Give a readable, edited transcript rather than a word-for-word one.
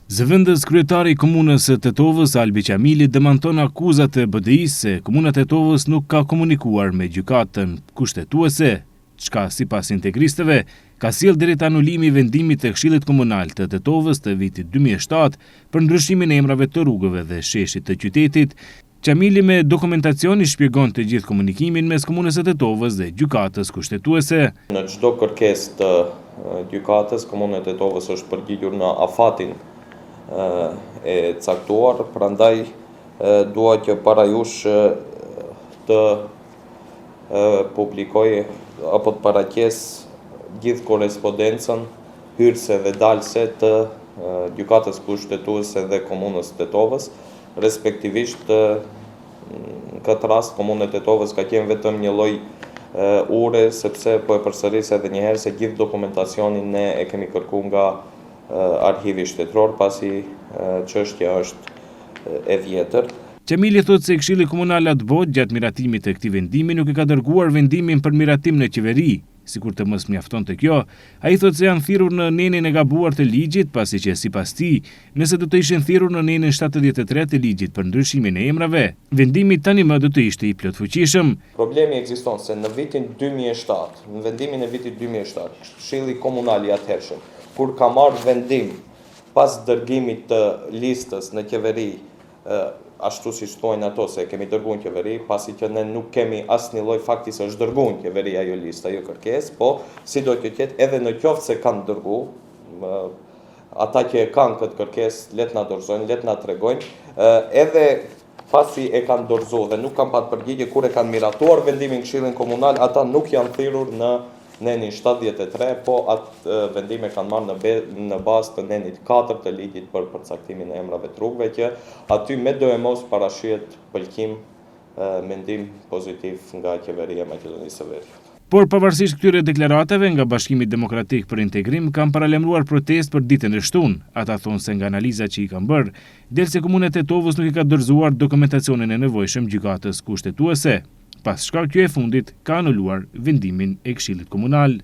Zëvendës kryetari i komunës së Tetovës, Albi Qamili, demanton akuzat e BDI-s se komuna Tetovës nuk ka komunikuar me gjykatën kushtetuese, çka sipas integristëve ka sjellë deri te anulimi i vendimit të Këshillit Komunal të Tetovës të vitit 2007 për ndryshimin e emrave të rrugëve dhe sheshit të qytetit. Qamili me dokumentacion i shpjegon të gjithë komunikimin mes komunës së Tetovës dhe gjykatës kushtetuese. Në çdo kërkesë të gjykatës, komuna e Tetovës është përgjigjur në afatin e caktuar, prandaj dua që para jush të publikoj apo të paraqes gjithë korrespondencën hyrëse dhe dalëse të gjykatës kushtetuese dhe komunës Tetovës, respektivisht në këtë rast komuna e Tetovës ka qenë vetëm një lloj ure, sepse po e përsëris edhe një herë se gjithë dokumentacionin ne e kemi kërkuar nga arkivi shtetëror, pasi çështja është e vjetër. Qamili thotë se Këshilli Komunal Atbot gjatë miratimit të këtij vendimi nuk e ka dërguar vendimin për miratim në qeveri. Sikur të mos mjaftonte kjo, ai thotë se janë thirrur në nenin e gabuar të ligjit, pasi që sipas tij, nëse do të ishin thirrur në nenin 73 të ligjit për ndryshimin e emrave, vendimi tani më do të ishte i plotfuqishëm. Problemi ekziston se në vitin 2007, në vendimin e vitit 2007, Këshilli Komunal i atëhershëm, kur ka marrë vendim pas dërgimit të listës në qeveri, ashtu si thojnë ato se kemi dërguar në qeveri, pasi që ne nuk kemi asnjë lloj fakti se është dërguar në qeveri ajo listë, ajo kërkesë, po sido që qetë edhe në qoftë se kanë dërguar, ata që e kanë këtë kërkesë le të na dorëzojnë, le të na tregojnë, edhe pasi e kanë dorëzuar dhe nuk kanë patë përgjigje kur e kanë miratuar vendimin Këshillin Komunal, ata nuk janë thirrur në nenin 73, po atë vendime kanë marrë në bazë të nenit 4 të ligjit për përcaktimin e emrave të rrugëve, që aty me do e mos parashihet pëlqim mendim pozitiv nga qeveria e Maqedonisë së Veriut. Por pavarësisht këtyre deklaratave nga Bashkimi Demokratik për Integrim kanë paralajmëruar protestë për ditën e shtunë. Ata thonë se nga analiza që i kanë bërë, del se komuna e Tetovës nuk i ka dorëzuar dokumentacionin e nevojshëm gjykatës kushtetuese. Pas shkakjeve e fundit ka anuluar vendimin e Këshillit Komunal.